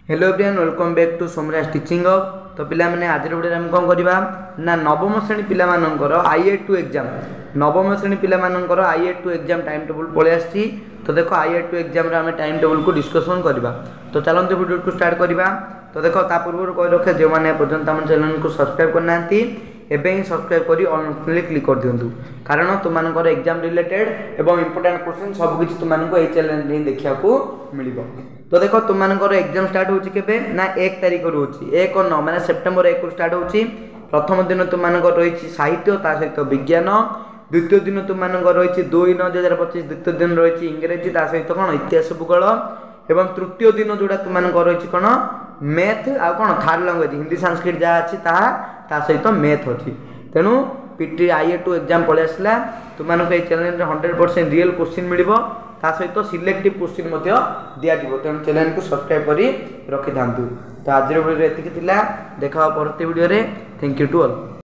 Hello everyone welcome back to Somraj teaching hub. तो पिला माने आज वीडियो आम कौन करवा ना नवम श्रेणी पिला मानकर IAT एग्जाम नवम श्रेणी पिला मानकर IAT एग्जाम टाइम टेबल पळे आछि। तो देखो IAT एग्जाम रे हम टाइम टेबल को डिस्कशन करवा। तो चलते वीडियो को स्टार्ट करवा। तो देखो ता पूर्व कहि रखे जे माने पर्यंत हम चैनल को सब्सक्राइब करना एबे ही सब्सक्राइब करी ऑल क्लिक कर दियंतु कारण तुमनकर एग्जाम रिलेटेड एवं इंपोर्टेंट क्वेश्चन सब किछि तुमनको ए चैनल रे देखिया को मिलिबो। तो देखो तुमनकर एग्जाम स्टार्ट होछि केबे ना 1 तारिख रु होछि 1/9 माने सेप्टेम्बर 1 रु स्टार्ट होछि। प्रथम दिन तुमनकर रहिछि साहित्य ता सहित विज्ञान। द्वितीय दिन तुमनकर रहिछि 2/9/2025 द्वितीय दिन रहिछि इंग्रजी ता सहित कोन इतिहास भूगोल एवं तृतीय दिन जोडा तुमनकर रहिछि कोन मैथ आ कोन थर्ड लैंग्वेज हिंदी संस्कृत जा अछि ता सहित मैथ अछि। तेनु पीटी IAT एग्जाम पळे आसला तुमनको ए चैनल रे 100% रियल क्वेश्चन मिलिबो ता सहित सिलेक्टिव क्वेश्चन मध्य दिया जिवो। तेनु चैनल को सब्सक्राइब करी रखि थांतु। तो आज वीडियो रे एतिक थिला देखा परते वीडियो रे। Thank you to all.